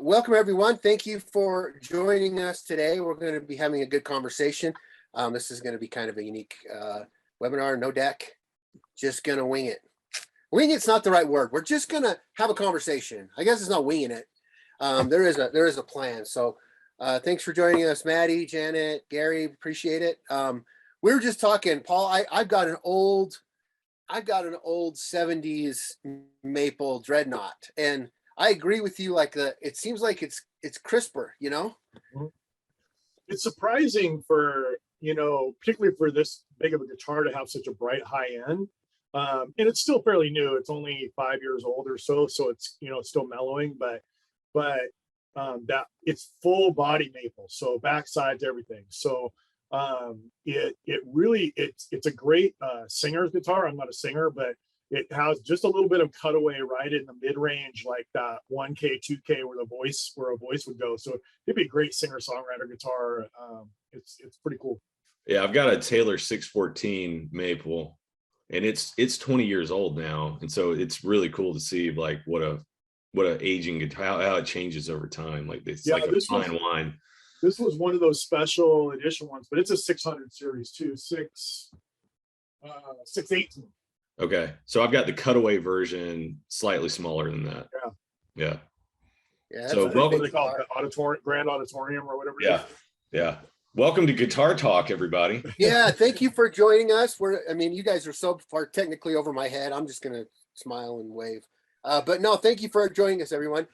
Welcome everyone. Thank you for joining us today. We're going to be having a good conversation. This is going to be kind of a unique webinar, no deck, just going to wing it. Wing it's not the right word. We're just going to have a conversation. I guess it's not winging it. There is a plan. So thanks for joining us, Maddie, Janet, Gary, appreciate it. We were just talking, Paul, I've got an old 70s maple dreadnought, and I agree with you. Like it seems like it's crisper, you know. It's surprising for, particularly for this big of a guitar to have such a bright high end, and it's still fairly new. It's only 5 years old or so, so it's it's still mellowing, but that it's full body maple, so backside to everything. So it really it's a great singer's guitar. I'm not a singer, but it has just a little bit of cutaway right in the mid-range, like that 1K, 2K where a voice would go. So it'd be a great singer-songwriter guitar. It's pretty cool. Yeah, I've got a Taylor 614 maple, and it's 20 years old now, and so it's really cool to see like what a aging guitar, how it changes over time. Like it's like a fine wine. This was one of those special edition ones, but it's a 600 series too, 618. Okay, so I've got the cutaway version, slightly smaller than that. Yeah. So welcome to call it auditorium, grand auditorium, or whatever. Yeah. Welcome to Guitar Talk, everybody. Yeah, thank you for joining us. You guys are so far technically over my head. I'm just gonna smile and wave. But no, thank you for joining us, everyone.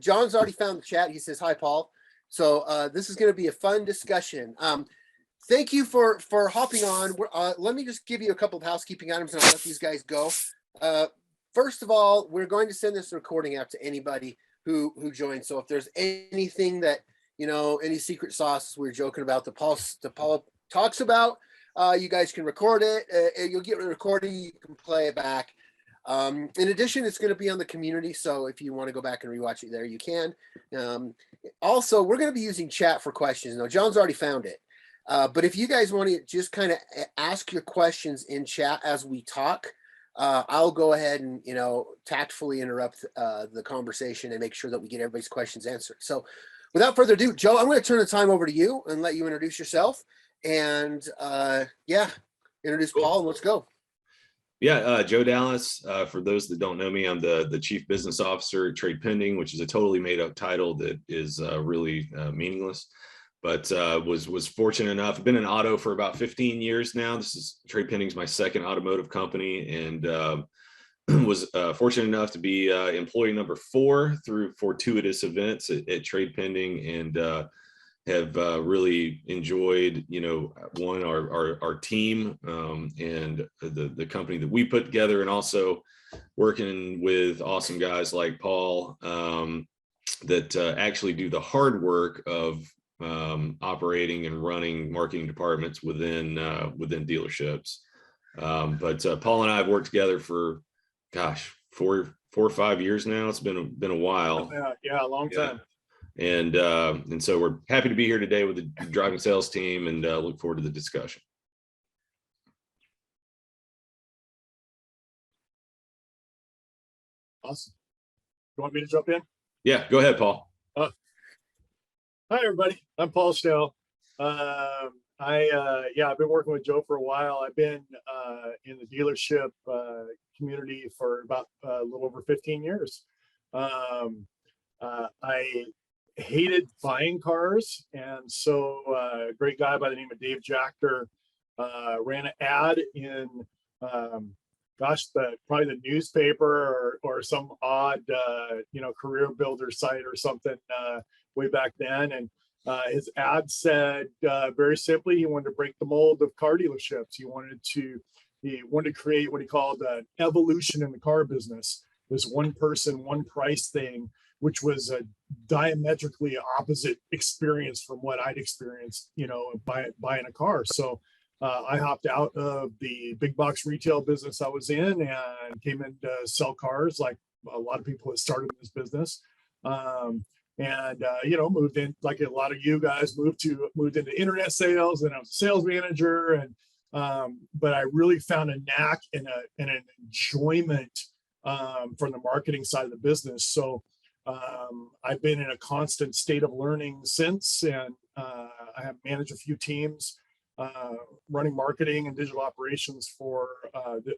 John's already found the chat. He says hi, Paul. So this is going to be a fun discussion. Thank you for hopping on. Let me just give you a couple of housekeeping items and I'll let these guys go. First of all, we're going to send this recording out to anybody who joins. So if there's anything that, any secret sauce we were joking about that Paul talks about, you guys can record it. You'll get a recording, you can play it back. In addition, it's going to be on the community, so if you want to go back and rewatch it there, you can. Also, we're going to be using chat for questions. Now, John's already found it, but if you guys want to just kind of ask your questions in chat as we talk, I'll go ahead and tactfully interrupt the conversation and make sure that we get everybody's questions answered. So, without further ado, Joe, I'm going to turn the time over to you and let you introduce yourself, and introduce Paul, and let's go. Yeah, Joe Dallas. For those that don't know me, I'm the Chief Business Officer at Trade Pending, which is a totally made up title that is really meaningless. But was fortunate enough. I've been in auto for about 15 years now. Trade Pending's my second automotive company, and was fortunate enough to be employee number 4 through fortuitous events at Trade Pending, and have really enjoyed, our team and the company that we put together, and also working with awesome guys like Paul that actually do the hard work of operating and running marketing departments within dealerships. But Paul and I have worked together for, 4 or 5 years now. It's been a while. Yeah, a long time. And so we're happy to be here today with the driving sales team, and look forward to the discussion. Awesome. You want me to jump in? Yeah, go ahead, Paul. Hi, everybody. I'm Paul Snell. I've been working with Joe for a while. I've been in the dealership community for about a little over 15 years. I hated buying cars, and so a great guy by the name of Dave Jachter ran an ad in probably the newspaper or some odd career builder site or something way back then, and his ad said very simply he wanted to break the mold of car dealerships. He wanted to create what he called an evolution in the car business, this one person, one price thing, which was a diametrically opposite experience from what I'd experienced, buying a car. So I hopped out of the big box retail business I was in and came in to sell cars, like a lot of people that started in this business. Moved in, like a lot of you guys moved into internet sales, and I was a sales manager. And but I really found a knack and an enjoyment from the marketing side of the business. So I've been in a constant state of learning since, and I have managed a few teams running marketing and digital operations for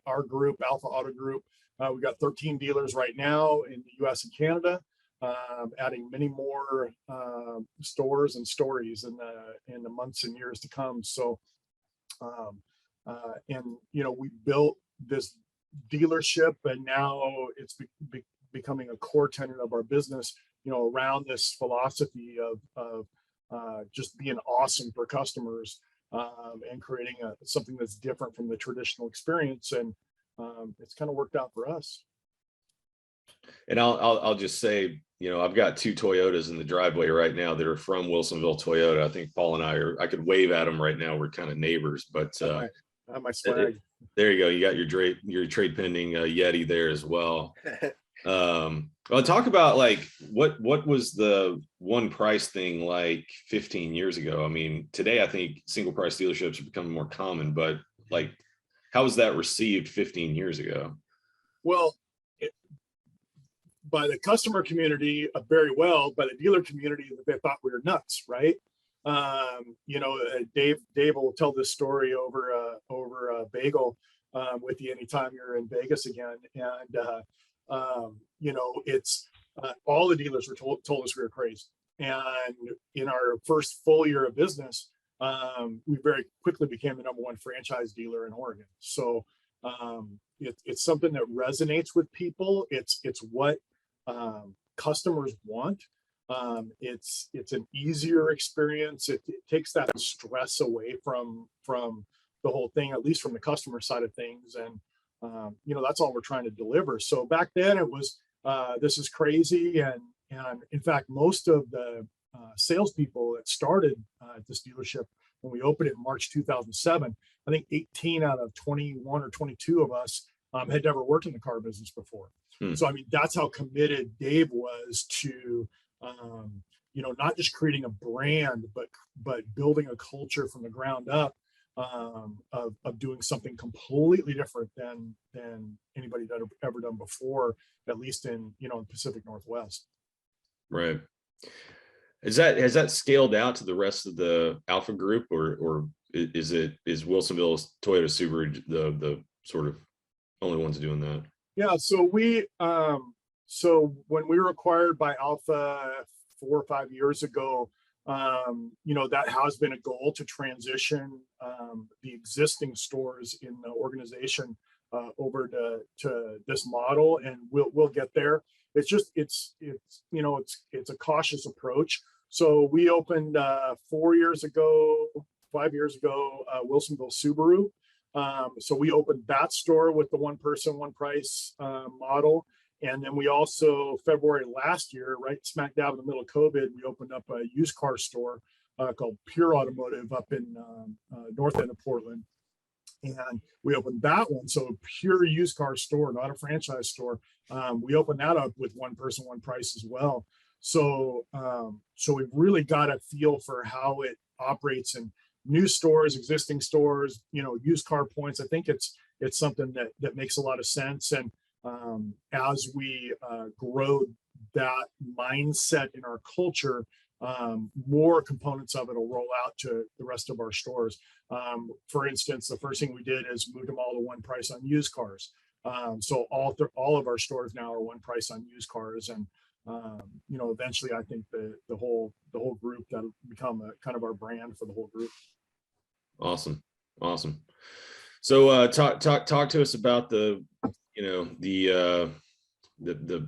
our group, Alpha Auto Group. We've got 13 dealers right now in the US and Canada, adding many more stores and stories in the months and years to come. So, and we built this dealership, and now it's becoming a core tenet of our business, around this philosophy of just being awesome for customers, and creating something that's different from the traditional experience. And it's kind of worked out for us. And I'll just say, I've got 2 Toyotas in the driveway right now that are from Wilsonville Toyota. I think Paul and I could wave at them right now. We're kind of neighbors, but my swag. There you go. You got your trade pending Yeti there as well. Well, talk about like what was the one price thing like 15 years ago? I mean, today I think single price dealerships are becoming more common, but like, how was that received 15 years ago? Well, by the customer community, very well. By the dealer community, they thought we were nuts, right? Dave will tell this story over a bagel with you anytime you're in Vegas again. And it's all the dealers were told us we were crazy. And in our first full year of business, we very quickly became the #1 franchise dealer in Oregon. So it's something that resonates with people. It's what customers want. It's an easier experience. It takes that stress away from the whole thing, at least from the customer side of things. And that's all we're trying to deliver. So back then it was this is crazy. And in fact, most of the salespeople that started at this dealership when we opened it in March 2007, I think 18 out of 21 or 22 of us had never worked in the car business before. So, I mean, that's how committed Dave was to, not just creating a brand, but building a culture from the ground up of doing something completely different than anybody had ever done before, at least in Pacific Northwest. Right. Has that scaled out to the rest of the Alpha Group, or is Wilsonville Toyota Subaru the sort of only ones doing that? Yeah, so when we were acquired by Alpha 4 or 5 years ago, that has been a goal to transition the existing stores in the organization over to this model, and we'll get there. It's just it's a cautious approach. So we opened 5 years ago, Wilsonville Subaru. So we opened that store with the one person, one price model. And then we also, February last year, right smack dab in the middle of COVID, we opened up a used car store called Pure Automotive up in north end of Portland. And we opened that one. So a pure used car store, not a franchise store. We opened that up with one person, one price as well. So we've really got a feel for how it operates in new stores, existing stores, used car points. I think it's something that makes a lot of sense. And as we grow that mindset in our culture, more components of it will roll out to the rest of our stores. For instance, the first thing we did is moved them all to one price on used cars. So all of our stores now are one price on used cars, and eventually I think the whole group that'll become kind of our brand for the whole group. Awesome. So talk to us about the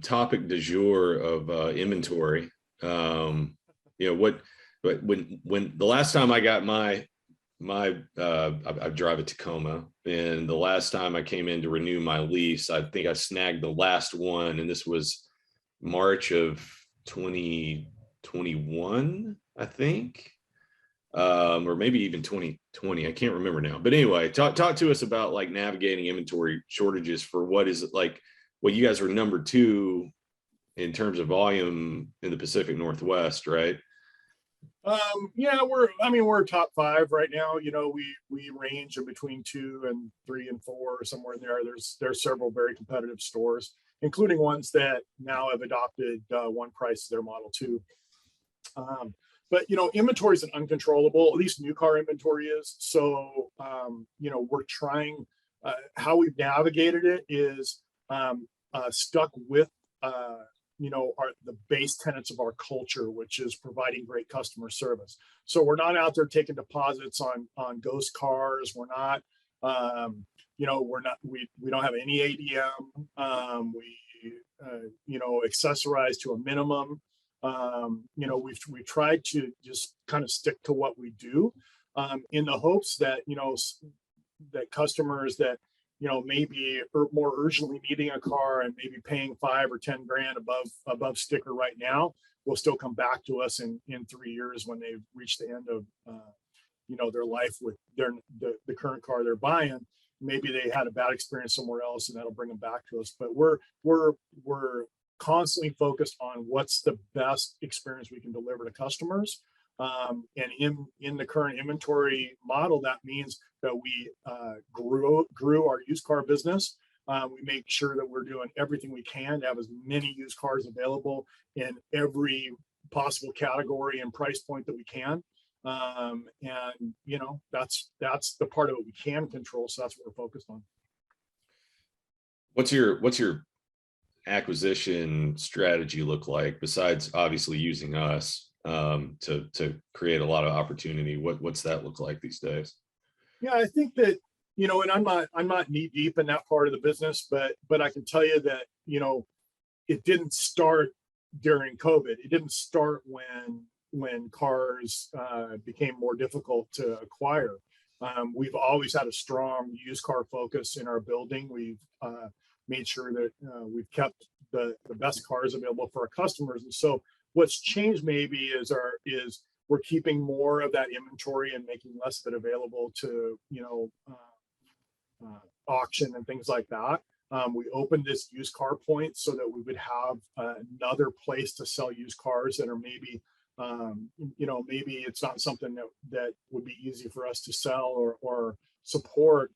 topic du jour of inventory. When the last time I got I drive a Tacoma, and the last time I came in to renew my lease, I think I snagged the last one, and this was March of 2021, I think, or maybe even 2020. I can't remember now. But anyway, talk to us about like navigating inventory shortages for what is like, well, you guys are number 2 in terms of volume in the Pacific Northwest, right? Yeah, we're top 5 right now. We range in between 2 and 3 and 4, somewhere in there. There's several very competitive stores. including ones that now have adopted one price as their model too. But inventory isn't uncontrollable, at least new car inventory is. So we're trying, how we've navigated it is stuck with the base tenets of our culture, which is providing great customer service. So we're not out there taking deposits on ghost cars. We're not, we don't have any ADM. We accessorize to a minimum. We've tried to just kind of stick to what we do, in the hopes that, that customers that, maybe more urgently needing a car and maybe paying 5 or 10 grand above sticker right now will still come back to us in 3 years when they've reached the end of, their life with the current car they're buying. Maybe they had a bad experience somewhere else and that'll bring them back to us. But we're constantly focused on what's the best experience we can deliver to customers. And in the current inventory model, that means that we grew our used car business. We make sure that we're doing everything we can to have as many used cars available in every possible category and price point that we can. That's the part of it we can control. So that's what we're focused on. What's your acquisition strategy look like, besides obviously using us to create a lot of opportunity? What's that look like these days? Yeah, I think that, and I'm not knee deep in that part of the business, but I can tell you that, it didn't start during COVID. It didn't start when cars became more difficult to acquire. We've always had a strong used car focus in our building. We've made sure that we've kept the best cars available for our customers. And so what's changed maybe is we're keeping more of that inventory and making less of it available to, auction and things like that. We opened this used car point so that we would have another place to sell used cars that are maybe, maybe it's not something that would be easy for us to sell or support,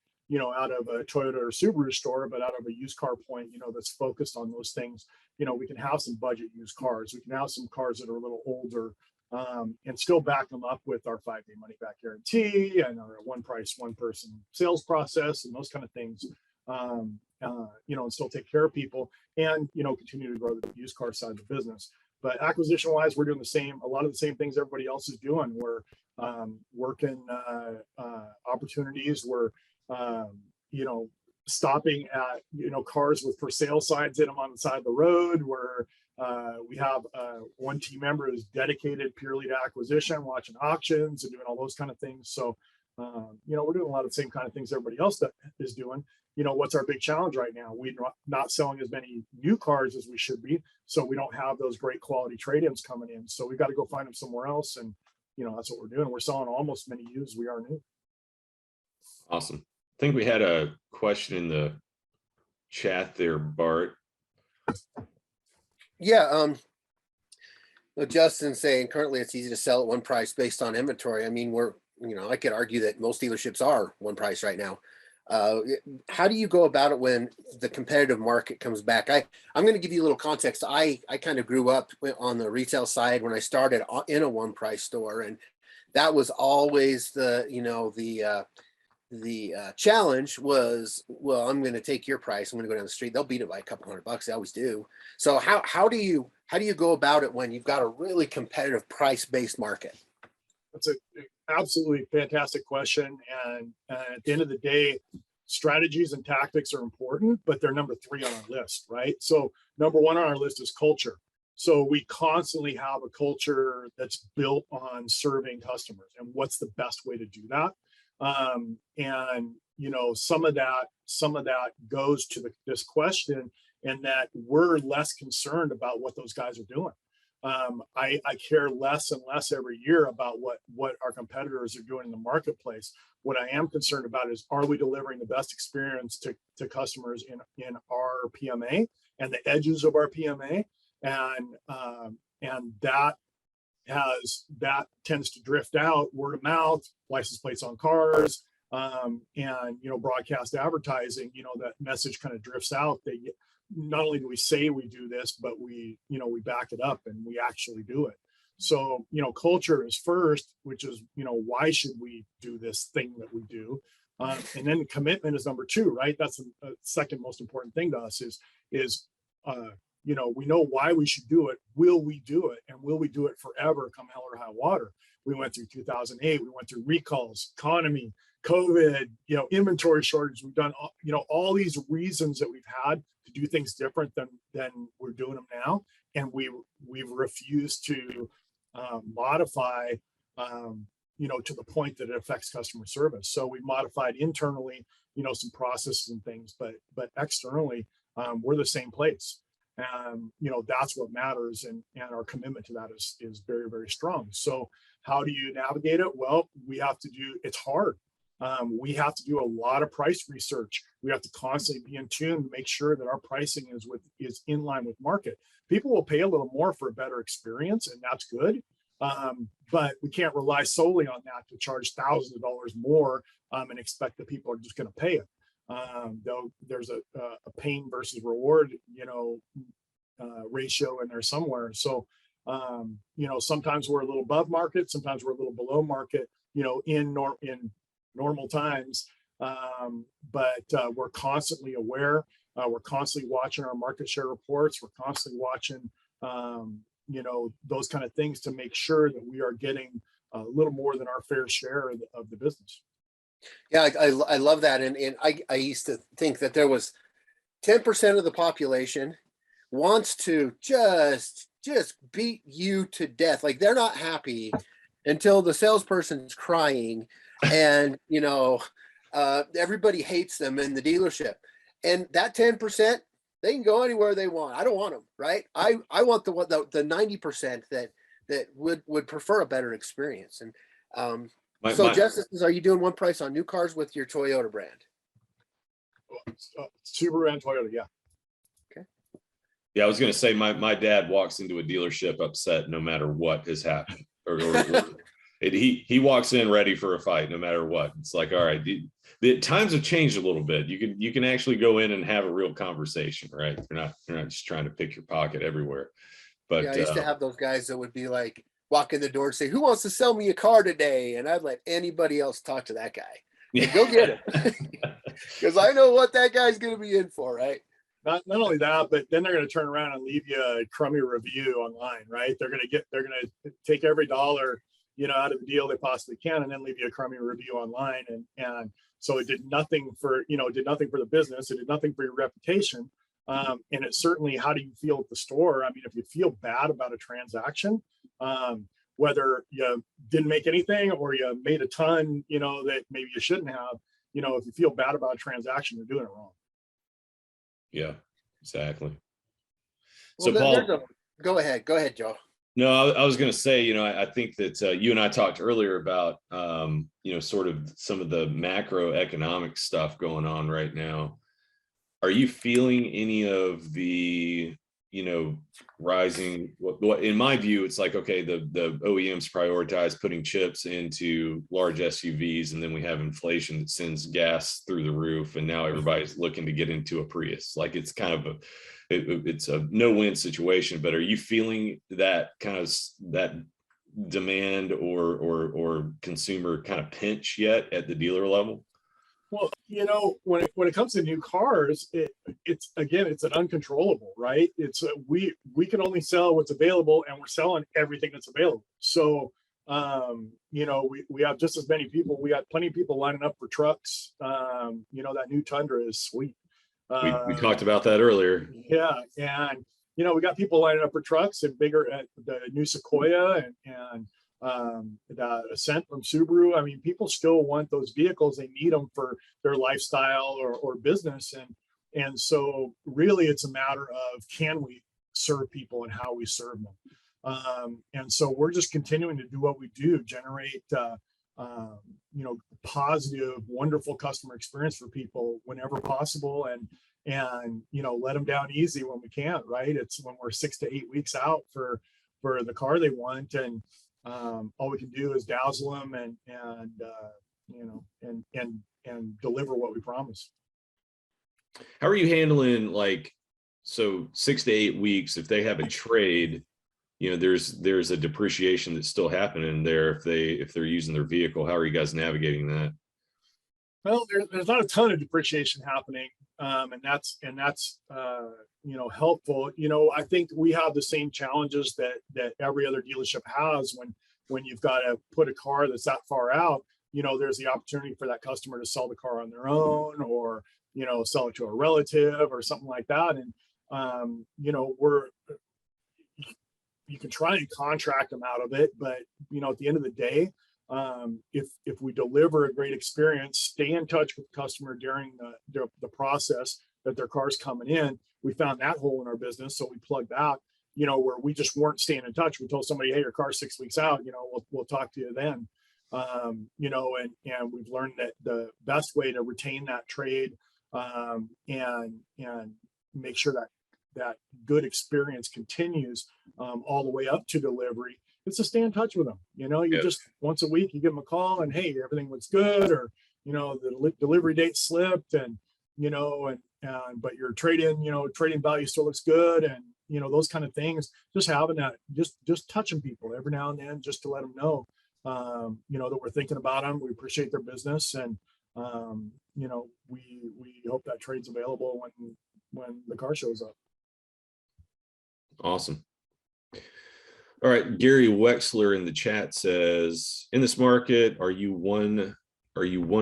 out of a Toyota or Subaru store, but out of a used car point, that's focused on those things. We can have some budget used cars. We can have some cars that are a little older, and still back them up with our 5-day money back guarantee and our one price, one person sales process and those kind of things. And still take care of people and, continue to grow the used car side of the business. But acquisition wise, we're doing a lot of the same things everybody else is doing. We're working opportunities. We're, stopping at, cars with for sale signs in them on the side of the road, where we have one team member who's dedicated purely to acquisition, watching auctions and doing all those kind of things. So, we're doing a lot of the same kind of things everybody else that is doing. What's our big challenge right now? We're not selling as many new cars as we should be. So we don't have those great quality trade-ins coming in. So we've got to go find them somewhere else. And, that's what we're doing. We're selling almost as many used as we are new. Awesome. I think we had a question in the chat there, Bart. Yeah. Justin's saying currently it's easy to sell at one price based on inventory. I mean, I could argue that most dealerships are one price right now. How do you go about it when the competitive market comes back? I'm going to give you a little context. I kind of grew up on the retail side when I started in a one price store, and that was always the challenge was, well, I'm going to take your price. I'm going to go down the street. They'll beat it by a couple $100. They always do. So how do you go about it when you've got a really competitive price based market? That's an absolutely fantastic question. And at the end of the day, strategies and tactics are important, but they're number 3 on our list, right? So number 1 on our list is culture. So we constantly have a culture that's built on serving customers and what's the best way to do that. And some of that goes to this question, and that we're less concerned about what those guys are doing. I care less and less every year about what our competitors are doing in the marketplace. What I am concerned about is, are we delivering the best experience to customers in our PMA and the edges of our PMA? And that tends to drift out, word of mouth, license plates on cars, and broadcast advertising. That message kind of drifts out. not only do we say we do this, but we back it up and we actually do it. So, culture is first, which is, why should we do this thing that we do? And then commitment is number two, right? That's the second most important thing to us is, we know why we should do it. Will we do it? And will we do it forever, come hell or high water? We went through 2008. We went through recalls, economy, COVID, inventory shortage. We've done, all these reasons that we've had to do things different than we're doing them now. And we've refused to modify, to the point that it affects customer service. So we've modified internally, some processes and things, but externally, we're the same place. And, that's what matters. And our commitment to that is very, very strong. So how do you navigate it? Well, it's hard. We have to do a lot of price research. We have to constantly be in tune to make sure that our pricing is in line with market. People will pay a little more for a better experience, and that's good. But we can't rely solely on that to charge thousands of dollars more and expect that people are just going to pay it. Though there's a pain versus reward, ratio in there somewhere. So, sometimes we're a little above market, sometimes we're a little below market, in normal times. But we're constantly aware. We're constantly watching our market share reports. We're constantly watching, those kind of things to make sure that we are getting a little more than our fair share of the business. Yeah, I love that. And I used to think that there was 10% of the population wants to just beat you to death. Like they're not happy until the salesperson's crying and, everybody hates them in the dealership. And that 10%, they can go anywhere they want. I don't want them, right? I want the 90% that would prefer a better experience. And Justice, are you doing one price on new cars with your Toyota brand? Subaru and Toyota, yeah. Okay. Yeah, I was going to say my dad walks into a dealership upset no matter what has happened, or he walks in ready for a fight no matter what. It's like, all right, the times have changed a little bit. You can actually go in and have a real conversation, right? You're not just trying to pick your pocket everywhere. But yeah, I used to have those guys that would be like, walk in the door and say, "Who wants to sell me a car today?" And I'd let anybody else talk to that guy. And go get him, because I know what that guy's going to be in for, right? Not only that, but then they're going to turn around and leave you a crummy review online, right? They're going to take every dollar, out of the deal they possibly can, and then leave you a crummy review online. And so it did nothing for the business. It did nothing for your reputation. And it's certainly, how do you feel at the store? I mean, if you feel bad about a transaction, whether you didn't make anything or you made a ton, that maybe you shouldn't have, if you feel bad about a transaction, you're doing it wrong. Yeah, exactly. Well, So Paul, go ahead, Joe. No, I was going to say, I think that you and I talked earlier about, sort of some of the macroeconomic stuff going on right now. Are you feeling any of the, rising, what in my view, it's like, okay, the OEMs prioritize putting chips into large SUVs, and then we have inflation that sends gas through the roof, and now everybody's looking to get into a Prius. Like it's kind of it's a no-win situation. But are you feeling that kind of that demand or consumer kind of pinch yet at the dealer level? Well, when it comes to new cars, it's an uncontrollable, right? It's we can only sell what's available, and we're selling everything that's available. So, we have just as many people. We got plenty of people lining up for trucks. That new Tundra is sweet. We talked about that earlier. Yeah, and we got people lining up for trucks and bigger at the new Sequoia and the Ascent from Subaru. I mean, people still want those vehicles. They need them for their lifestyle or business. And so really it's a matter of, can we serve people and how we serve them? And so we're just continuing to do what we do, generate, positive, wonderful customer experience for people whenever possible. And let them down easy when we can, right? It's when we're 6 to 8 weeks out for the car they want. And all we can do is dazzle them and deliver what we promise. How are you handling like So 6 to 8 weeks, if they have a trade, there's a depreciation that's still happening there if they're using their vehicle. How are you guys navigating that? Well, there's not a ton of depreciation happening, and that's helpful. I think we have the same challenges that every other dealership has when you've got to put a car that's that far out. There's the opportunity for that customer to sell the car on their own, or sell it to a relative or something like that. And you can try and contract them out of it, but at the end of the day, if we deliver a great experience, stay in touch with the customer during the process that their car's coming in. We found that hole in our business, so we plugged that. Where we just weren't staying in touch. We told somebody, "Hey, your car's 6 weeks out. We'll talk to you then." And we've learned that the best way to retain that trade and make sure that good experience continues all the way up to delivery, is to stay in touch with them. Just once a week, you give them a call and, "Hey, everything looks good," or the delivery date slipped, and but your trading value still looks good, and those kind of things. Just having that, just touching people every now and then, just to let them know that we're thinking about them. We appreciate their business, and we hope that trade's available when the car shows up. Awesome. All right, Gary Wexler in the chat says, in this market, are you one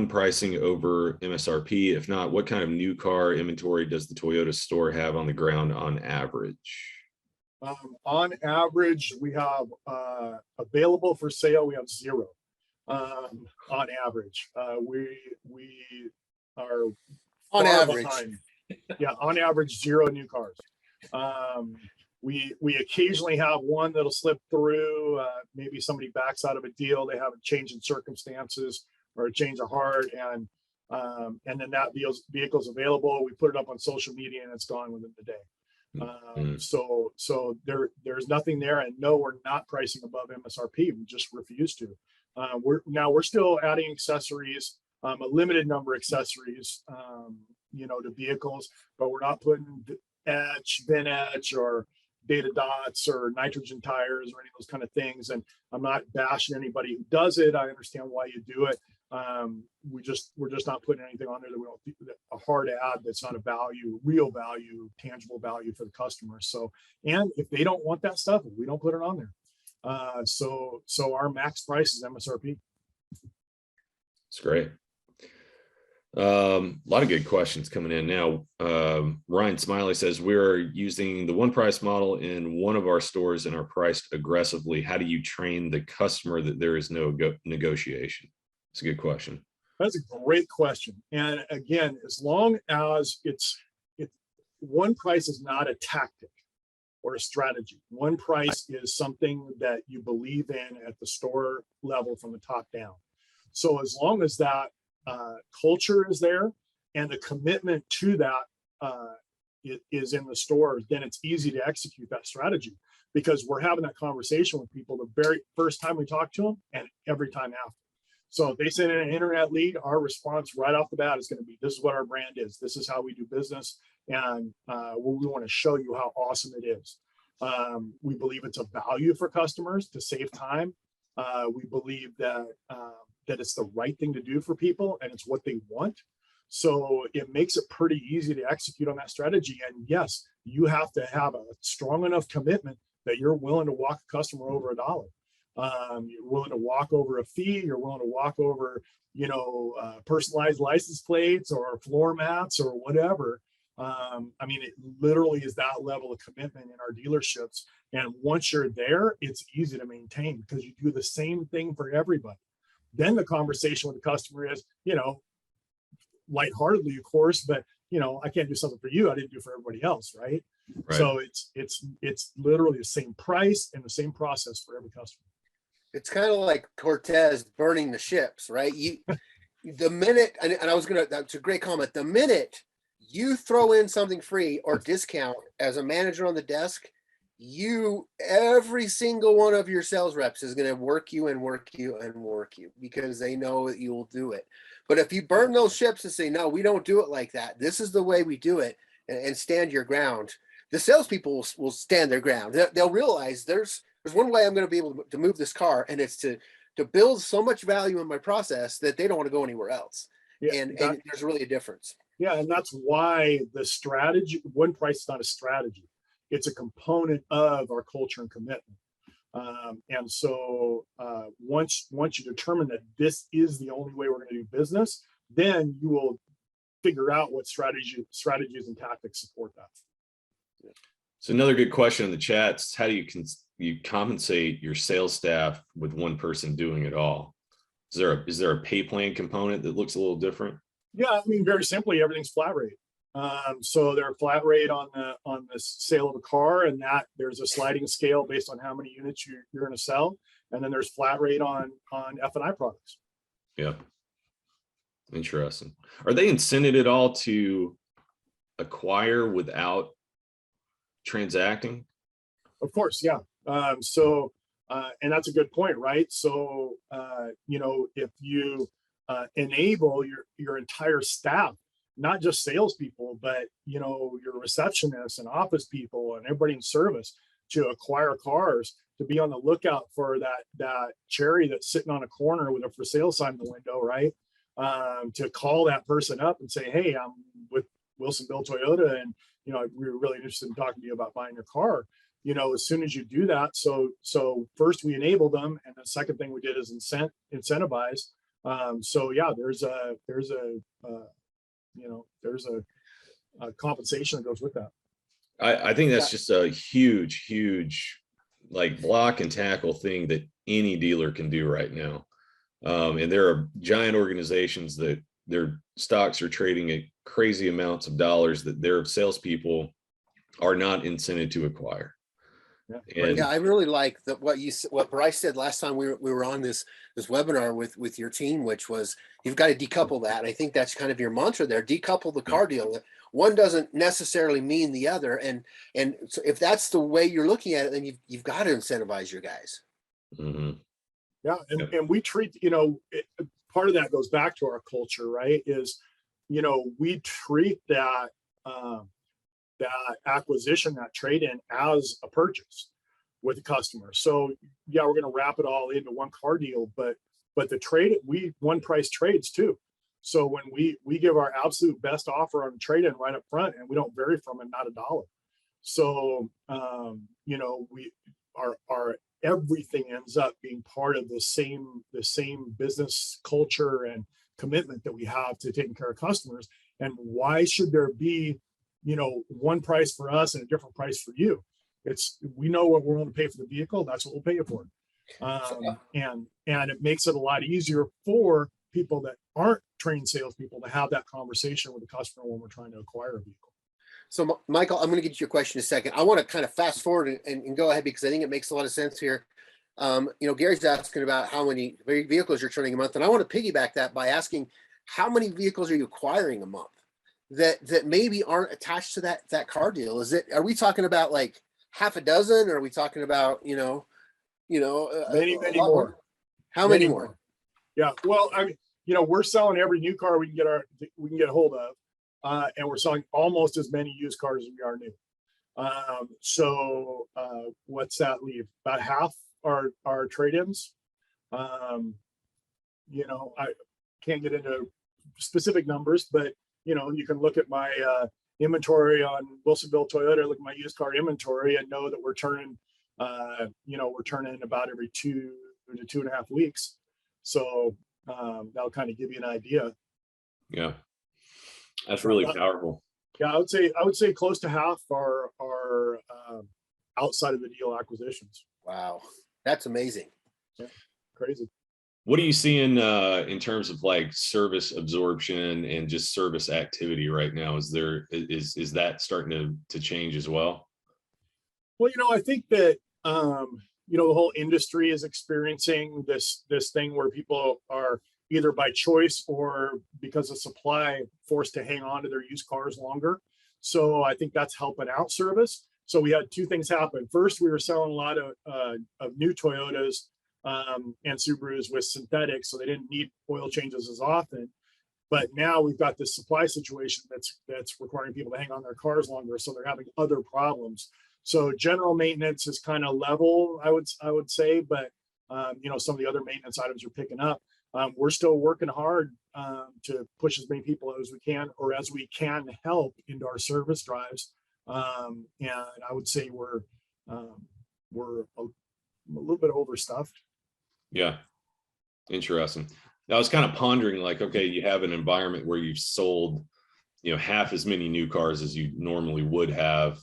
pricing over MSRP? If not, what kind of new car inventory does the Toyota store have on the ground on average? On average, we have available for sale, we have 0 on average. We are on average behind. Yeah, on average, 0 new cars. We occasionally have one that'll slip through. Maybe somebody backs out of a deal, they have a change in circumstances or a change of heart, and then that vehicle's available. We put it up on social media and it's gone within the day. So there's nothing there, and no, we're not pricing above MSRP. We just refuse to. We're still adding accessories, a limited number of accessories, to vehicles, but we're not putting VIN etch or data dots or nitrogen tires or any of those kind of things. And I'm not bashing anybody who does it. I understand why you do it. We're just not putting anything on there that we don't think that a hard ad that's not a real value, tangible value for the customer. So, and if they don't want that stuff, we don't put it on there. So our max price is MSRP. That's great. A lot of good questions coming in now. Ryan Smiley says, we're using the one price model in one of our stores and are priced aggressively. How do you train the customer that there is no negotiation? It's a good question. That's a great question. And again, as long as it's one price is not a tactic or a strategy. One price is something that you believe in at the store level from the top down. So as long as that culture is there and the commitment to that is in the store, then it's easy to execute that strategy, because we're having that conversation with people the very first time we talk to them and every time after. So if they send in an internet lead, our response right off the bat is going to be, this is what our brand is. This is how we do business. And we want to show you how awesome it is. We believe it's a value for customers to save time. We believe that it's the right thing to do for people and it's what they want. So it makes it pretty easy to execute on that strategy. And yes, you have to have a strong enough commitment that you're willing to walk a customer over $1. You're willing to walk over a fee. You're willing to walk over, personalized license plates or floor mats or whatever. I mean, it literally is that level of commitment in our dealerships. And once you're there, it's easy to maintain because you do the same thing for everybody. Then the conversation with the customer is, lightheartedly, of course, but I can't do something for you I didn't do for everybody else, right? So it's literally the same price and the same process for every customer. It's kind of like Cortez burning the ships, right? The minute, and that's a great comment. The minute you throw in something free or discount as a manager on the desk, every single one of your sales reps is going to work you because they know that you will do it. But if you burn those ships and say, no, we don't do it like that, this is the way we do it, and stand your ground, the salespeople will stand their ground. They'll realize there's one way I'm going to be able to move this car, and it's to build so much value in my process that they don't want to go anywhere else. Yeah, and there's really a difference. Yeah, and that's why the strategy, one price is not a strategy. It's a component of our culture and commitment. And so once you determine that this is the only way we're going to do business, then you will figure out what strategies and tactics support that. So another good question in the chats: how do you compensate your sales staff with one person doing it all? Is there a pay plan component that looks a little different? Yeah, I mean, very simply, everything's flat rate. So they're flat rate on the sale of a car, and that there's a sliding scale based on how many units you're going to sell, and then there's flat rate on F&I products. Yeah, interesting. Are they incented at all to acquire without transacting? Of course, yeah. And that's a good point, right? So if you enable your entire staff, not just salespeople, but your receptionists and office people and everybody in service, to acquire cars, to be on the lookout for that cherry that's sitting on a corner with a for sale sign in the window, right? To call that person up and say, hey, I'm with Wilsonville Toyota, and we're really interested in talking to you about buying your car. As soon as you do that, so first we enable them, and the second thing we did is incentivize. So yeah, there's a compensation that goes with that. I think that's just a huge like block and tackle thing that any dealer can do right now. And there are giant organizations that their stocks are trading at crazy amounts of dollars that their salespeople are not incented to acquire. Yeah, I really like what Bryce said last time we were on this webinar with your team, which was you've got to decouple that. I think that's kind of your mantra there. Decouple the car deal. One doesn't necessarily mean the other, and so if that's the way you're looking at it, then you've got to incentivize your guys. Mm-hmm. Yeah, and we treat part of that goes back to our culture, right? Is we treat that acquisition, that trade-in, as a purchase with the customer. So yeah, we're going to wrap it all into one car deal, but the trade, one price trades too. So when we give our absolute best offer on the trade-in right up front, and we don't vary from it, not a dollar. So our everything ends up being part of the same business culture and commitment that we have to taking care of customers. And why should there be one price for us and a different price for you? We know what we're willing to pay for the vehicle. That's what we'll pay you for. And it makes it a lot easier for people that aren't trained salespeople to have that conversation with the customer when we're trying to acquire a vehicle. So Michael, I'm going to get to your question in a second. I want to kind of fast forward and go ahead, because I think it makes a lot of sense here. Gary's asking about how many vehicles you're turning a month, and I want to piggyback that by asking, how many vehicles are you acquiring a month that maybe aren't attached to that car deal? Are we talking about like half a dozen, or are we talking about many more? How many more? Yeah, well, I mean, we're selling every new car we can get a hold of, and we're selling almost as many used cars as we are new. So what's that leave? About half our trade-ins. I can't get into specific numbers, but you can look at my inventory on Wilsonville Toyota, look at my used car inventory, and know that we're turning about every 2 to 2.5 weeks. So that'll kind of give you an idea. Yeah, that's really powerful. Yeah, I would say close to half are outside of the deal acquisitions. Wow, that's amazing. Yeah, crazy. What are you seeing in terms of like service absorption and just service activity right now? Is that starting to change as well? Well, I think that the whole industry is experiencing this thing where people are either by choice or because of supply forced to hang on to their used cars longer. So I think that's helping out service. So we had two things happen. First, we were selling a lot of new Toyotas and Subarus with synthetics, so they didn't need oil changes as often. But now we've got this supply situation that's requiring people to hang on their cars longer, so they're having other problems. So general maintenance is kind of level, I would say, but some of the other maintenance items are picking up. We're still working hard to push as many people as we can, or as we can help, into our service drives. And I would say we're a little bit overstuffed. Yeah, interesting. I was kind of pondering, like, okay, you have an environment where you've sold, half as many new cars as you normally would have.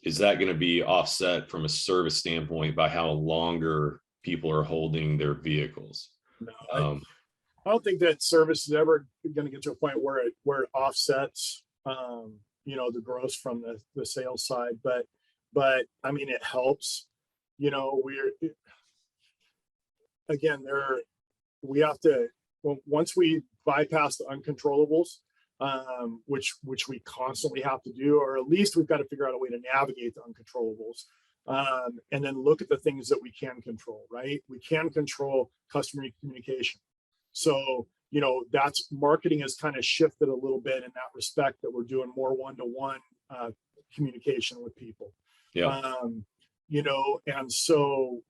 Is that going to be offset from a service standpoint by how longer people are holding their vehicles? No, I don't think that service is ever going to get to a point where it offsets, the gross from the sales side. But I mean, it helps. We have to, once we bypass the uncontrollables, which we constantly have to do, or at least we've got to figure out a way to navigate the uncontrollables, and then look at the things that we can control, right? We can control customer communication. So, that's marketing has kind of shifted a little bit in that respect, that we're doing more one-to-one communication with people. Yeah. And so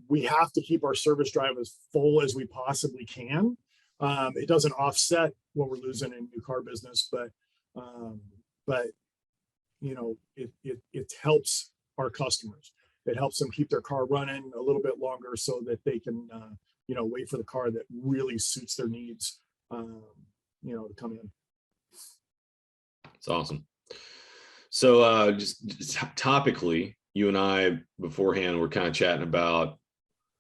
we have to keep our service drive as full as we possibly can. It doesn't offset what we're losing in new car business, but it helps our customers. It helps them keep their car running a little bit longer, so that they can wait for the car that really suits their needs to come in. It's awesome. So just topically, you and I beforehand were kind of chatting about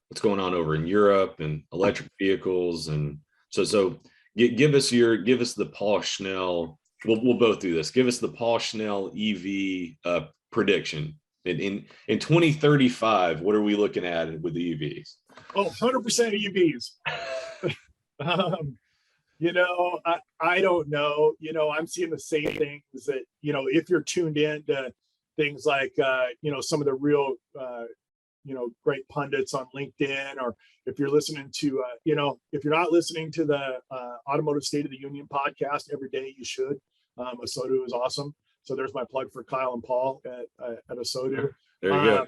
what's going on over in Europe and electric vehicles. And so give us the Paul Schnell. We'll both do this. Give us the Paul Schnell EV prediction. In 2035, what are we looking at with the EVs? Oh, 100% EVs. I don't know. I'm seeing the same things that, if you're tuned in to things like, some of the real, great pundits on LinkedIn, or if you're listening to, if you're not listening to the Automotive State of the Union podcast every day, you should. Asodu is awesome. So there's my plug for Kyle and Paul at Asodu. There you go.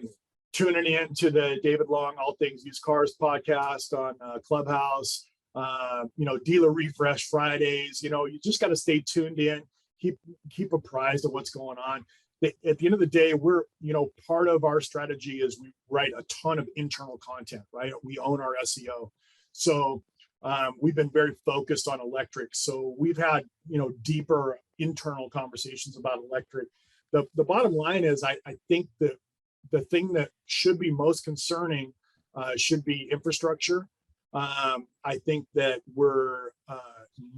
Tuning in to the David Long All Things Used Cars podcast on Clubhouse. Dealer refresh Fridays. You just got to stay tuned in, keep apprised of what's going on. At the end of the day, we're, part of our strategy is we write a ton of internal content, right? We own our SEO. So we've been very focused on electric. So we've had, deeper internal conversations about electric. The bottom line is, I think that the thing that should be most concerning should be infrastructure. I think that we're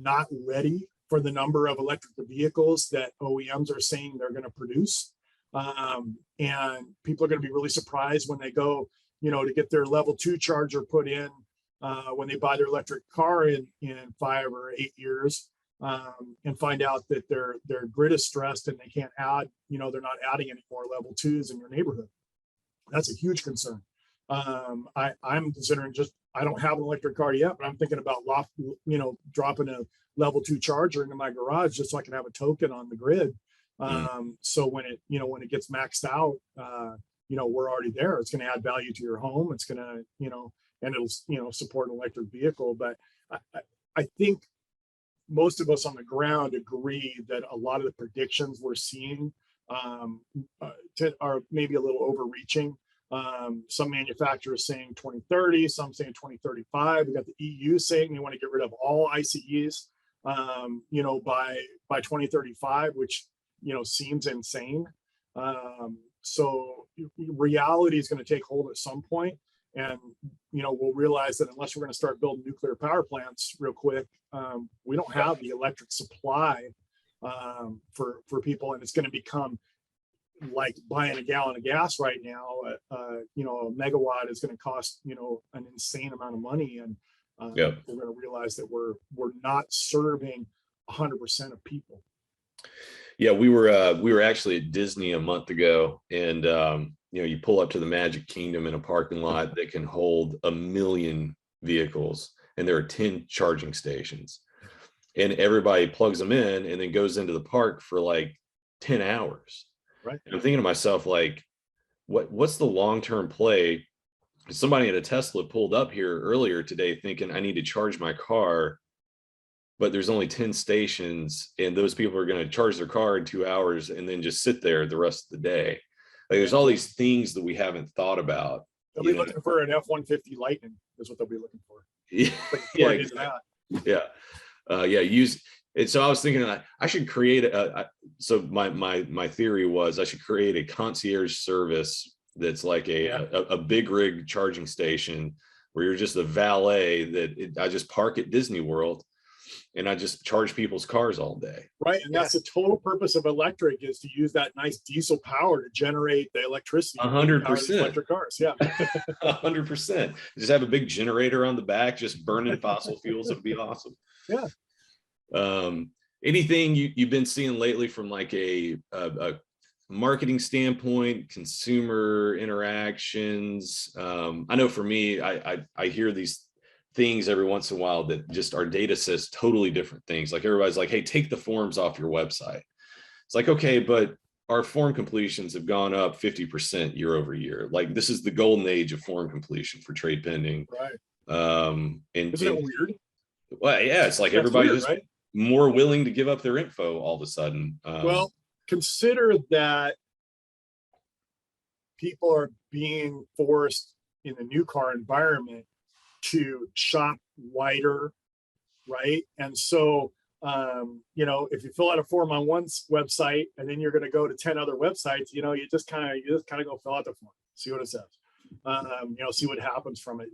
not ready for the number of electric vehicles that OEMs are saying they're going to produce. And people are going to be really surprised when they go, to get their level 2 charger put in, when they buy their electric car in 5 or 8 years, and find out that their grid is stressed and they can't add, they're not adding any more level 2s in your neighborhood. That's a huge concern. I'm considering I don't have an electric car yet, but I'm thinking about dropping a level 2 charger into my garage just so I can have a token on the grid. So when it gets maxed out, we're already there. It's going to add value to your home. It's going to, and it'll, support an electric vehicle. But I think most of us on the ground agree that a lot of the predictions we're seeing are maybe a little overreaching. Some manufacturers saying 2030, some saying 2035. We got the EU saying they want to get rid of all ICEs, by 2035, which, seems insane. So reality is going to take hold at some point, and, we'll realize that unless we're going to start building nuclear power plants real quick, we don't have the electric supply for people, and it's going to become like buying a gallon of gas right now. A megawatt is going to cost an insane amount of money, and we're going to realize that we're not serving 100% of people. Yeah, we were actually at Disney a month ago, and you pull up to the Magic Kingdom in a parking lot that can hold 1 million vehicles, and there are 10 charging stations. and everybody plugs them in and then goes into the park for like 10 hours. Right. And I'm thinking to myself, like, what's the long-term play? Somebody at a Tesla pulled up here earlier today thinking I need to charge my car, but there's only 10 stations and those people are going to charge their car in 2 hours and then just sit there the rest of the day. Like, there's all these things that we haven't thought about. They'll be looking for an F-150 Lightning is what they'll be looking for. Yeah. Yeah. Exactly. Yeah. Use it. So I was thinking I should create so my theory was I should create a concierge service that's like a big rig charging station where you're just a valet I just park at Disney World and I just charge people's cars all day. Right. And that's the total purpose of electric, is to use that nice diesel power to generate the electricity. 100%. Electric cars. Yeah. 100%. Just have a big generator on the back, just burning fossil fuels. It'd be awesome. Yeah. Anything you've been seeing lately from like a marketing standpoint, consumer interactions? I know for me, I hear these things every once in a while that just our data says totally different things. Like, everybody's like, hey, take the forms off your website. It's like, okay, but our form completions have gone up 50% year over year. Like, this is the golden age of form completion for trade pending. Right. And isn't it weird? Well, yeah, it's like everybody's right? More willing to give up their info all of a sudden. Well, consider that people are being forced in the new car environment to shop wider, right? And so, if you fill out a form on one website and then you're going to go to 10 other websites, you just kind of go fill out the form, see what it says, see what happens from it.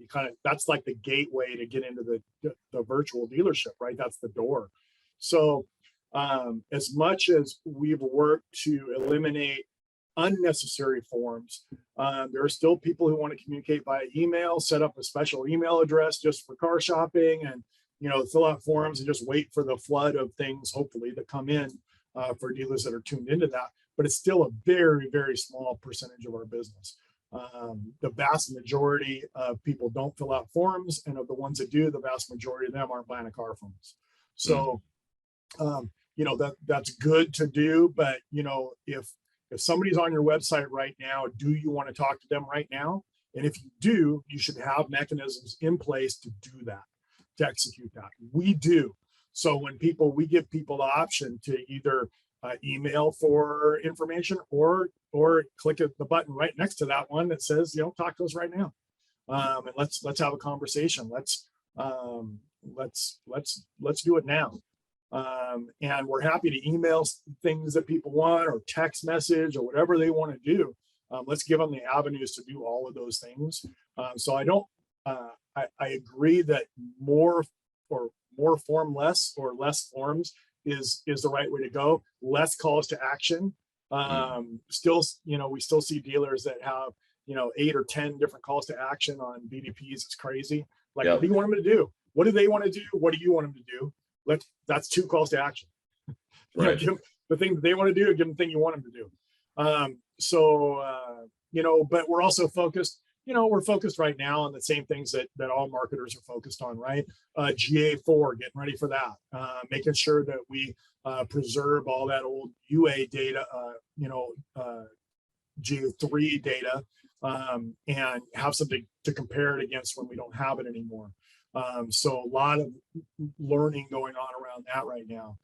That's like the gateway to get into the virtual dealership, right? That's the door. So, as much as we've worked to eliminate unnecessary forms, there are still people who want to communicate via email, set up a special email address just for car shopping, and fill out forms and just wait for the flood of things, hopefully, that come in for dealers that are tuned into that. But it's still a very, very small percentage of our business. The vast majority of people don't fill out forms, and of the ones that do, the vast majority of them aren't buying a car from us. So that's good to do, but if somebody's on your website right now, do you want to talk to them right now? And if you do, you should have mechanisms in place to do that, to execute that. We do. So when we give people the option to either email for information or click the button right next to that one that says, talk to us right now. And let's have a conversation. Let's do it now. And we're happy to email things that people want, or text message, or whatever they want to do. Let's give them the avenues to do all of those things. So I agree that more form less, or less forms is the right way to go. Less calls to action. Still, we still see dealers that have 8 or 10 different calls to action on BDPs. It's crazy. Like, What do you want them to do? What do they want to do? What do you want them to do? That's 2 calls to action. Right. Give them the thing that they want to do, give them the thing you want them to do. But we're also focused, we're focused right now on the same things that all marketers are focused on, right? GA4, getting ready for that, making sure that we preserve all that old UA data, GA3 data, and have something to compare it against when we don't have it anymore. So a lot of learning going on around that right now.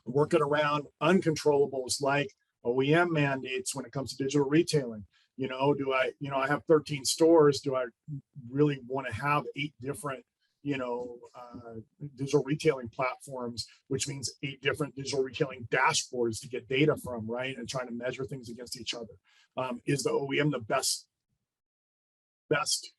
Working around uncontrollables like OEM mandates when it comes to digital retailing. I have 13 stores. Do I really want to have 8 different, digital retailing platforms, which means 8 different digital retailing dashboards to get data from, right? And trying to measure things against each other. Is the OEM the best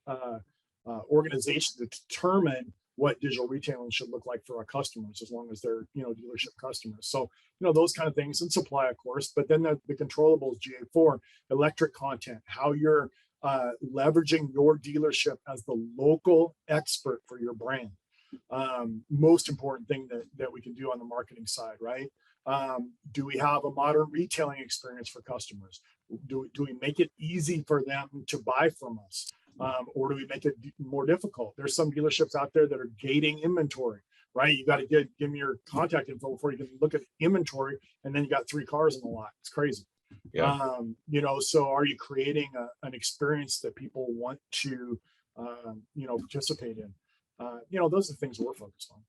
organization to determine what digital retailing should look like for our customers, as long as they're dealership customers? So those kind of things, and supply, of course. But then the controllables, GA4, electric content, how you're leveraging your dealership as the local expert for your brand. Most important thing that we can do on the marketing side, right? Do we have a modern retailing experience for customers? Do we make it easy for them to buy from us? Or do we make it more difficult? There's some dealerships out there that are gating inventory, right? You got to give me your contact info before you can look at inventory, and then you got 3 cars in the lot. It's crazy. Yeah. You know, so are you creating an experience that people want to, you know, participate in? You know, those are the things we're focused on.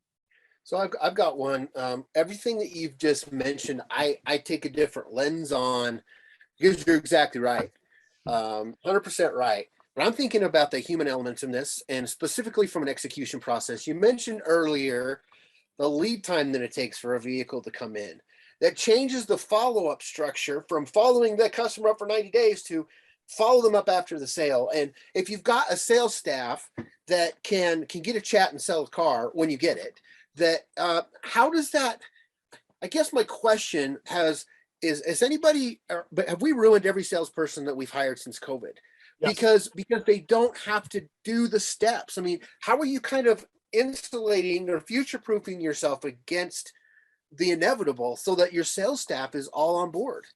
So I've got one. Everything that you've just mentioned, I take a different lens on, because you're exactly right. 100% right. But I'm thinking about the human elements in this, and specifically from an execution process. You mentioned earlier the lead time that it takes for a vehicle to come in. That changes the follow-up structure from following the customer up for 90 days to follow them up after the sale. And if you've got a sales staff that can get a chat and sell a car when you get it, that how does that, I guess my question is anybody, but have we ruined every salesperson that we've hired since COVID? Yes. Because they don't have to do the steps. I mean, how are you kind of insulating or future-proofing yourself against the inevitable so that your sales staff is all on board?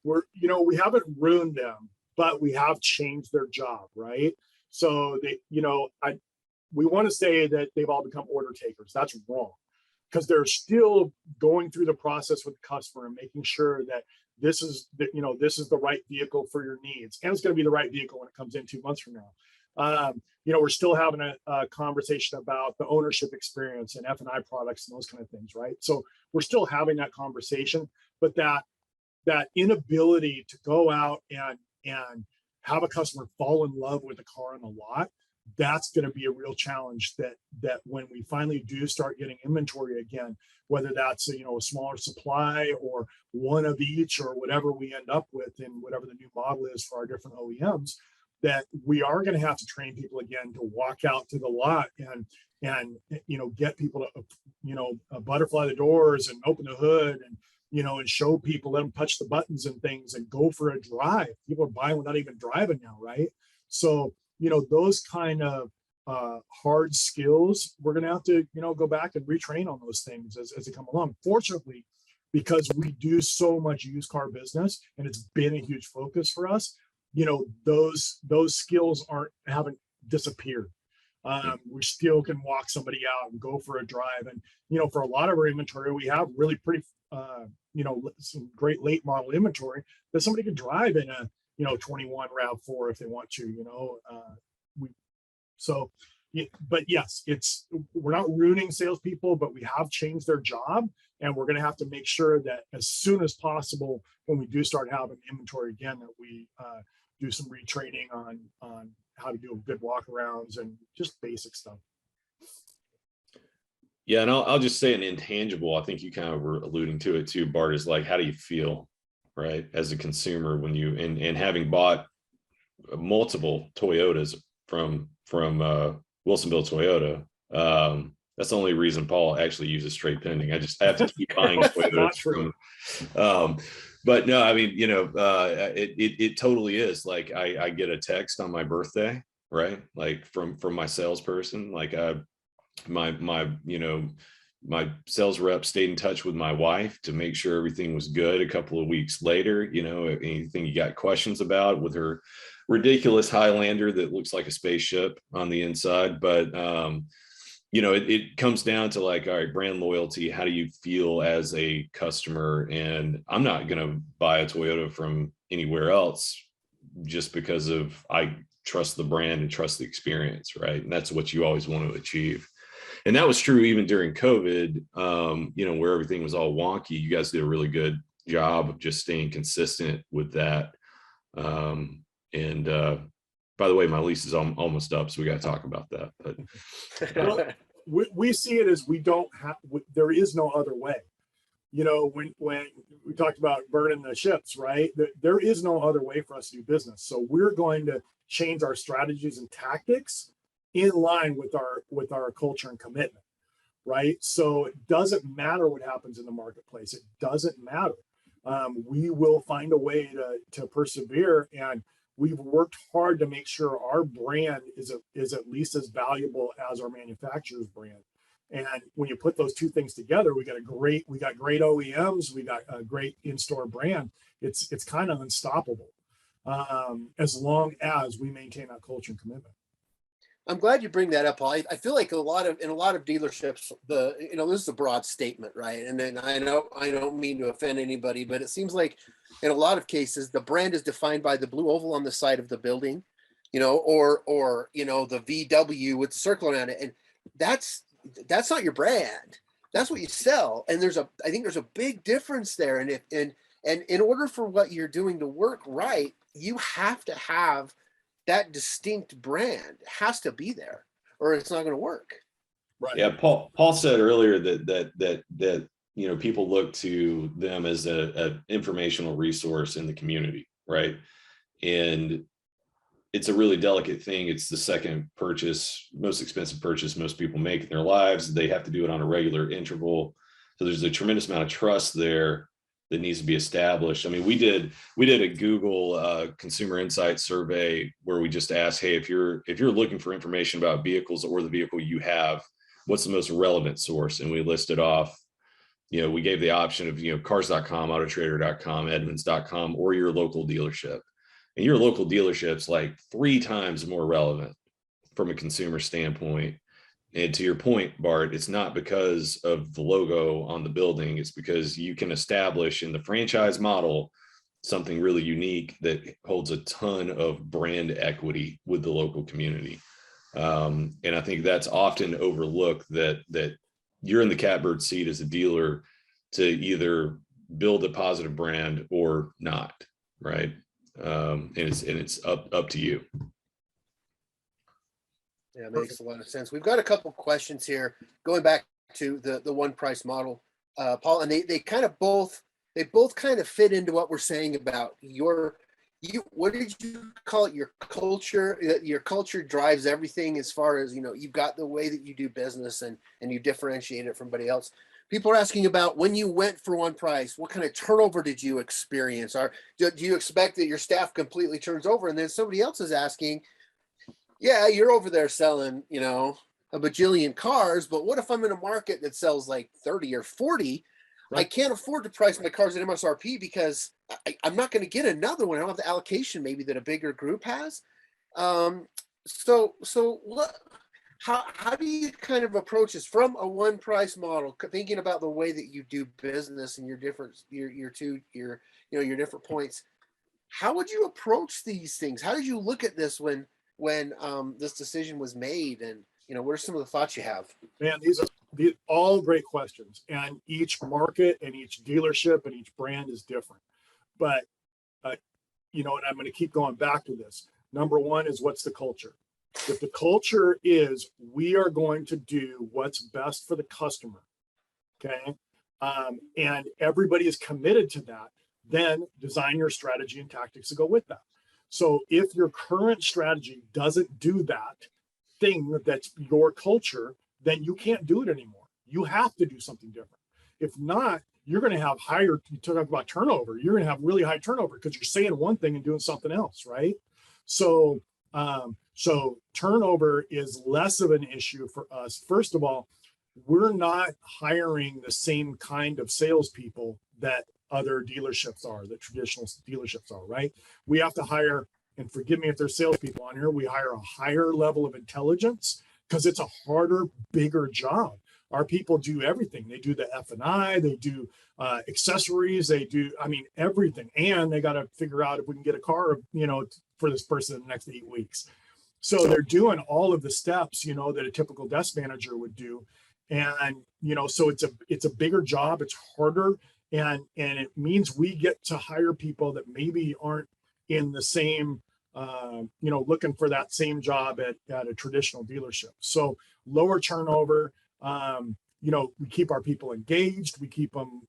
You know, we haven't ruined them, but we have changed their job, right? So they, you know, we want to say that they've all become order takers. That's wrong, because they're still going through the process with the customer and making sure that this is the right vehicle for your needs, and it's going to be the right vehicle when it comes in 2 months from now. You know, we're still having a conversation about the ownership experience and F&I products and those kind of things, right? So we're still having that conversation, but that inability to go out and have a customer fall in love with a car on the lot, that's going to be a real challenge that when we finally do start getting inventory again, whether that's a smaller supply or one of each or whatever we end up with in whatever the new model is for our different OEMs, that we are going to have to train people again to walk out to the lot and get people to butterfly the doors and open the hood and show people, let them touch the buttons and things and go for a drive. People are buying without even driving now, right? So those kind of hard skills, we're going to have to go back and retrain on those things as they come along. Fortunately, because we do so much used car business and it's been a huge focus for us, those skills haven't disappeared. We still can walk somebody out and go for a drive, and for a lot of our inventory, we have really pretty some great late model inventory that somebody can drive in a 21 RAV4 if they want to. But yes, we're not ruining salespeople, but we have changed their job, and we're going to have to make sure that as soon as possible, when we do start having inventory again, that we do some retraining on how to do good walkarounds and just basic stuff. Yeah, and I'll just say an intangible. I think you kind of were alluding to it too, Bart, is like, how do you feel, right, as a consumer when you and having bought multiple Toyotas from Wilsonville Toyota. That's the only reason Paul actually uses trade pending. I have to keep buying Toyotas from. But no, I mean, it totally is. Like I get a text on my birthday, right? Like from my salesperson. Like my sales rep stayed in touch with my wife to make sure everything was good. A couple of weeks later, anything you got questions about with her ridiculous Highlander that looks like a spaceship on the inside. But it comes down to like, all right, brand loyalty. How do you feel as a customer? And I'm not going to buy a Toyota from anywhere else just because I trust the brand and trust the experience, right? And that's what you always want to achieve. And that was true even during COVID, where everything was all wonky. You guys did a really good job of just staying consistent with that. And by the way, my lease is almost up, so we got to talk about that. But we see it as there is no other way. When we talked about burning the ships, right? There is no other way for us to do business. So we're going to change our strategies and tactics in line with our culture and commitment, right? So it doesn't matter what happens in the marketplace. It doesn't matter. We will find a way to persevere, and we've worked hard to make sure our brand is at least as valuable as our manufacturer's brand. And when you put those two things together, we got great OEMs, we got a great in-store brand. It's kind of unstoppable as long as we maintain that culture and commitment. I'm glad you bring that up, Paul. I feel like in a lot of dealerships, this is a broad statement, right? And then I don't mean to offend anybody, but it seems like in a lot of cases, the brand is defined by the blue oval on the side of the building, or the VW with the circle around it. And that's not your brand. That's what you sell. And I think there's a big difference there. And in order for what you're doing to work right, you have to have that distinct brand. It has to be there, or it's not going to work. Right. Yeah. Paul said earlier that people look to them as a informational resource in the community, right? And it's a really delicate thing. It's the second most expensive purchase most people make in their lives. They have to do it on a regular interval. So there's a tremendous amount of trust there that needs to be established. I mean, we did a Google consumer insight survey where we just asked, hey, if you're looking for information about vehicles or the vehicle you have, what's the most relevant source? And we listed off, we gave the option of, cars.com, autotrader.com, edmunds.com, or your local dealership. And your local dealership's like 3 times more relevant from a consumer standpoint. And to your point, Bart, it's not because of the logo on the building. It's because you can establish in the franchise model something really unique that holds a ton of brand equity with the local community. And I think that's often overlooked, that you're in the catbird seat as a dealer to either build a positive brand or not, right? And it's up to you. Yeah, it makes a lot of sense. We've got a couple questions here going back to the one price model, Paul, and they both kind of fit into what we're saying about what did you call it? Your culture. Your culture drives everything as far as, you've got the way that you do business and you differentiate it from everybody else. People are asking about when you went for one price, what kind of turnover did you experience? Or do you expect that your staff completely turns over? And then somebody else is asking, yeah, you're over there selling, a bajillion cars, but what if I'm in a market that sells like 30 or 40? Right. I can't afford to price my cars at MSRP because I'm not going to get another one. I don't have the allocation maybe that a bigger group has. So what? How do you kind of approach this from a one price model, thinking about the way that you do business and your different different points? How would you approach these things? How did you look at this when this decision was made, and what are some of the thoughts you have? Man, these are all great questions, and each market and each dealership and each brand is different. But and I'm going to keep going back to this. Number one is, what's the culture? If the culture is, we are going to do what's best for the customer, okay, and everybody is committed to that, then design your strategy and tactics to go with that. So if your current strategy doesn't do that thing that's your culture, then you can't do it anymore. You have to do something different. If not, you're going to have you talk about turnover. You're going to have really high turnover because you're saying one thing and doing something else, right? So turnover is less of an issue for us. First of all, we're not hiring the same kind of salespeople that other dealerships are, that traditional dealerships are, right? We have to hire, and forgive me if there's salespeople on here, we hire a higher level of intelligence because it's a harder, bigger job. Our people do everything. They do the F&I, they do accessories, they do, everything. And they got to figure out if we can get a car, for this person in the next 8 weeks. So they're doing all of the steps, that a typical desk manager would do. And, so it's a bigger job, it's harder. And it means we get to hire people that maybe aren't in the same, looking for that same job at a traditional dealership. So lower turnover, we keep our people engaged. We keep them,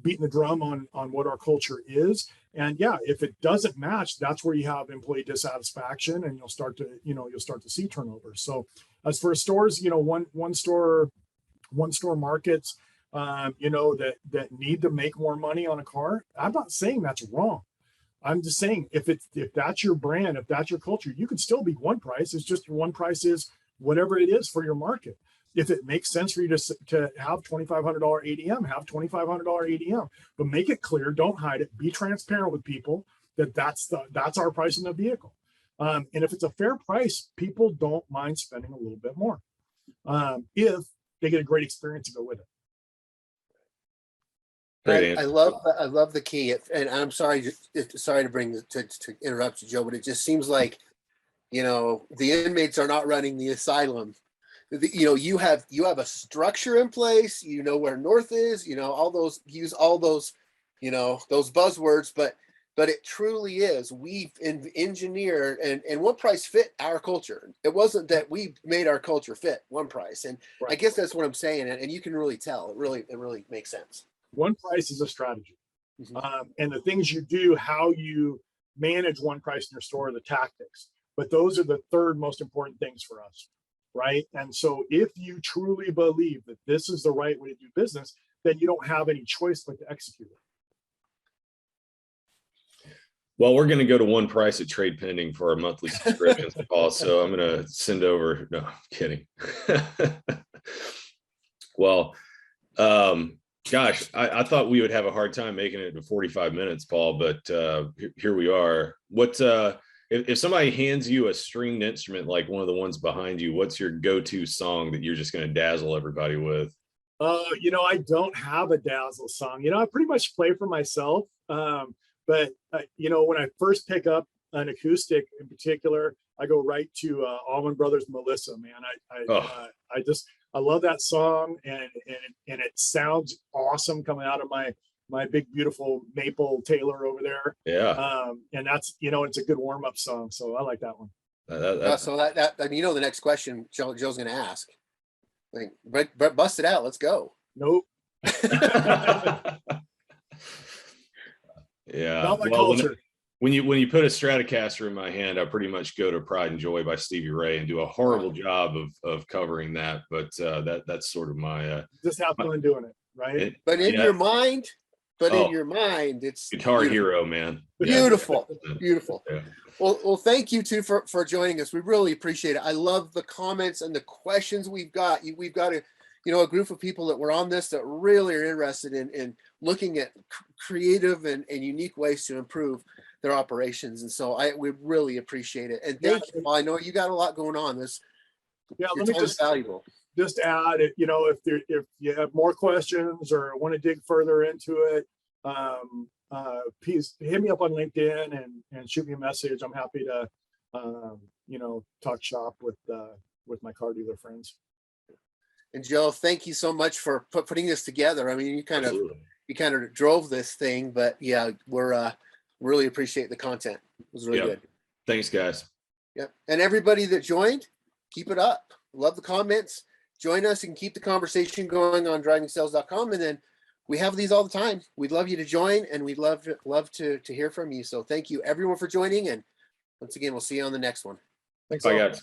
beating the drum on what our culture is. And yeah, if it doesn't match, that's where you have employee dissatisfaction, and you'll start to see turnover. So as for stores, one store markets, that need to make more money on a car, I'm not saying that's wrong. I'm just saying if that's your brand, if that's your culture, you can still be one price. It's just your one price is whatever it is for your market. If it makes sense for you to have $2,500 ADM, have $2,500 ADM, but make it clear, don't hide it, be transparent with people that's our price in the vehicle. And if it's a fair price, people don't mind spending a little bit more if they get a great experience to go with it. I love the key, and I'm sorry to bring to interrupt you, Joe, but it just seems like, you know, the inmates are not running the asylum. You know, you have a structure in place. You know where North is. You know, use all those, you know, those buzzwords, but it truly is. We've engineered and One Price fit our culture. It wasn't that we made our culture fit One Price, and Right. I guess that's what I'm saying, and you can really tell. It really makes sense. One Price is a strategy. Mm-hmm. And the things you do, how you manage One Price in your store, are the tactics. But those are the third most important things for us, right? And so if you truly believe that this is the right way to do business, then you don't have any choice but to execute it. Well, we're going to go to One Price at Trade Pending for our monthly subscriptions, Paul. So I'm going to send over. No, I'm kidding. Well, gosh, I thought we would have a hard time making it to 45 minutes, Paul, but here we are. What if somebody hands you a stringed instrument like one of the ones behind you, what's your go-to song that you're just going to dazzle everybody with? You know, I don't have a dazzle song. You know, I pretty much play for myself. But you know, when I first pick up an acoustic in particular, I go right to Allman Brothers Melissa, man. I love that song, and it sounds awesome coming out of my big beautiful maple Taylor over there. Yeah. And that's, you know, it's a good warm-up song, so I like that one. So that I mean, you know, the next question Joe's going to ask, like, but bust it out. Let's go. Nope. Yeah. Not my well, culture. When you put a Stratocaster in my hand, I pretty much go to Pride and Joy by Stevie Ray and do a horrible job of covering that. But that's sort of my just have fun doing it, right? But in your mind, it's Guitar Hero, man. Beautiful, yeah. beautiful. Yeah. Well, thank you too for joining us. We really appreciate it. I love the comments and the questions we've got. We've got a group of people that were on this that really are interested in looking at creative and unique ways to improve their operations. And so we really appreciate it. And thank you. I know you got a lot going on. Let me valuable. Just add it, you know, if you have more questions or want to dig further into it, please hit me up on LinkedIn and shoot me a message. I'm happy to, you know, talk shop with my car dealer friends. And Joe, thank you so much for putting this together. I mean, you kind of drove this thing, but yeah, we're really appreciate the content. It was really good. Thanks, guys. Yep. And everybody that joined, keep it up. Love the comments. Join us and keep the conversation going on drivingsales.com. And then we have these all the time. We'd love you to join, and we'd love to hear from you. So thank you everyone for joining. And once again, we'll see you on the next one. Thanks. Bye, guys.